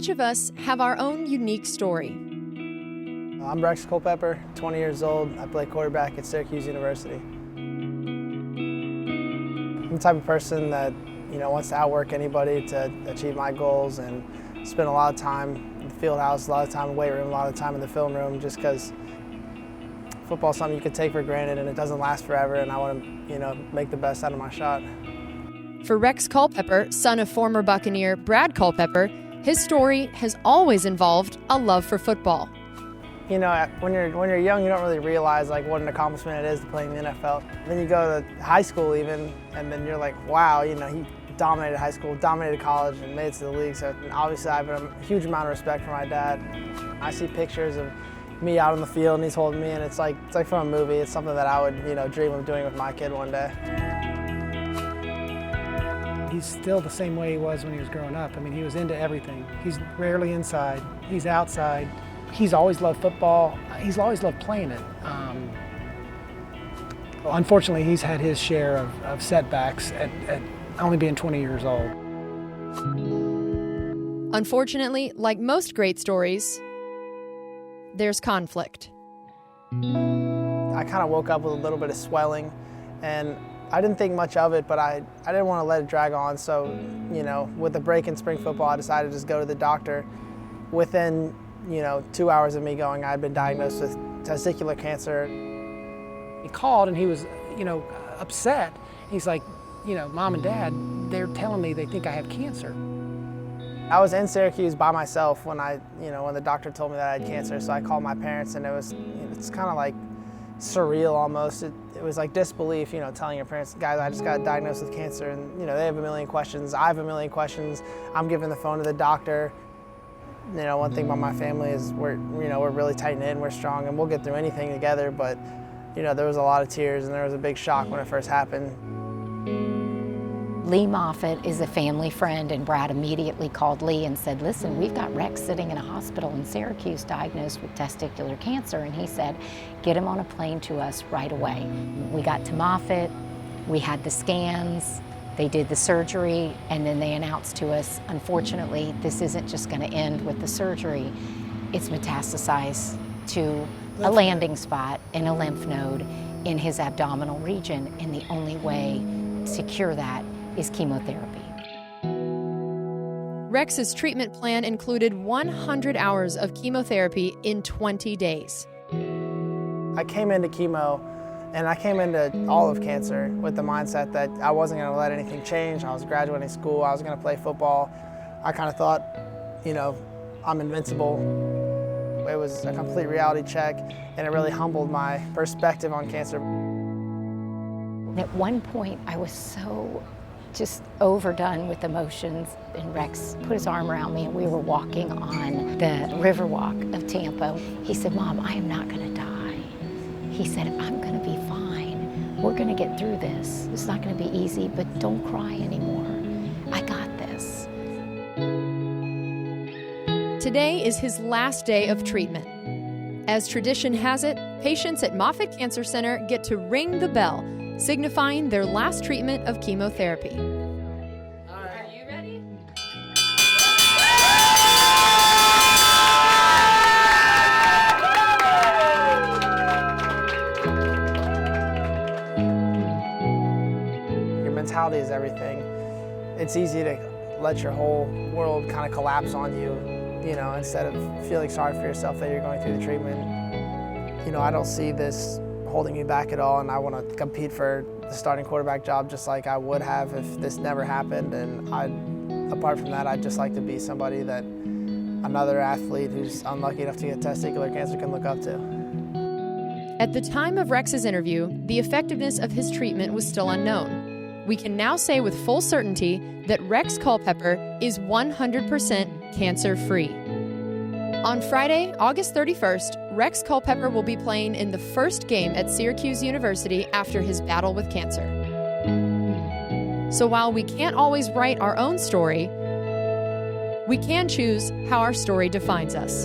each of us have our own unique story. I'm Brad Culpepper, 20 years old. I play quarterback at Syracuse University. I'm the type of person that wants to outwork anybody to achieve my goals, and spend a lot of time in the field house, a lot of time in the weight room, a lot of time in the film room, just because football is something you can take for granted and it doesn't last forever, and I want to make the best out of my shot. For Rex Culpepper, son of former Buccaneer Brad Culpepper, his story has always involved a love for football. When you're young, you don't really realize what an accomplishment it is to play in the NFL. Then you go to high school even, and then you're like, wow, he dominated high school, dominated college, and made it to the league. So obviously I have a huge amount of respect for my dad. I see pictures of me out on the field and he's holding me, and it's like from a movie. It's something that I would dream of doing with my kid one day. He's still the same way he was when he was growing up. I mean, he was into everything. He's rarely inside, he's outside. He's always loved football. He's always loved playing it. Unfortunately, he's had his share of setbacks at only being 20 years old. Unfortunately, like most great stories, there's conflict. I kind of woke up with a little bit of swelling, and I didn't think much of it, but I didn't want to let it drag on. So, with the break in spring football, I decided to just go to the doctor. Within 2 hours of me going, I had been diagnosed with testicular cancer. He called and he was, upset. He's like, Mom and Dad, they're telling me they think I have cancer. I was in Syracuse by myself when when the doctor told me that I had cancer. So I called my parents, and it's kind of like surreal almost. It was like disbelief, telling your parents, guys, I just got diagnosed with cancer, and they have a million questions. I have a million questions. I'm giving the phone to the doctor. One thing about my family is we're really tight-knit and we're strong, and we'll get through anything together, but there was a lot of tears and there was a big shock when it first happened. Lee Moffitt is a family friend, and Brad immediately called Lee and said, listen, we've got Rex sitting in a hospital in Syracuse diagnosed with testicular cancer, and he said, get him on a plane to us right away. We got to Moffitt, we had the scans, they did the surgery, and then they announced to us, unfortunately, this isn't just going to end with the surgery. It's metastasized to a landing spot in a lymph node in his abdominal region, and the only way to cure that is chemotherapy. Rex's treatment plan included 100 hours of chemotherapy in 20 days. I came into chemo, and I came into all of cancer with the mindset that I wasn't going to let anything change. I was graduating school, I was going to play football. I kind of thought, I'm invincible. It was a complete reality check, and it really humbled my perspective on cancer. At one point, I was so just overdone with emotions, and Rex put his arm around me, and we were walking on the Riverwalk of Tampa. He said, Mom, I am not going to die. He said, I'm going to be fine. We're going to get through this. It's not going to be easy, but don't cry anymore. I got this. Today is his last day of treatment. As tradition has it, patients at Moffitt Cancer Center get to ring the bell, signifying their last treatment of chemotherapy. Are you ready? Your mentality is everything. It's easy to let your whole world kind of collapse on you, instead of feeling sorry for yourself that you're going through the treatment. I don't see this holding me back at all, and I want to compete for the starting quarterback job just like I would have if this never happened. And apart from that, I'd just like to be somebody that another athlete who's unlucky enough to get testicular cancer can look up to. At the time of Rex's interview, the effectiveness of his treatment was still unknown. We can now say with full certainty that Rex Culpepper is 100% cancer-free. On Friday, August 31st, Rex Culpepper will be playing in the first game at Syracuse University after his battle with cancer. So while we can't always write our own story, we can choose how our story defines us.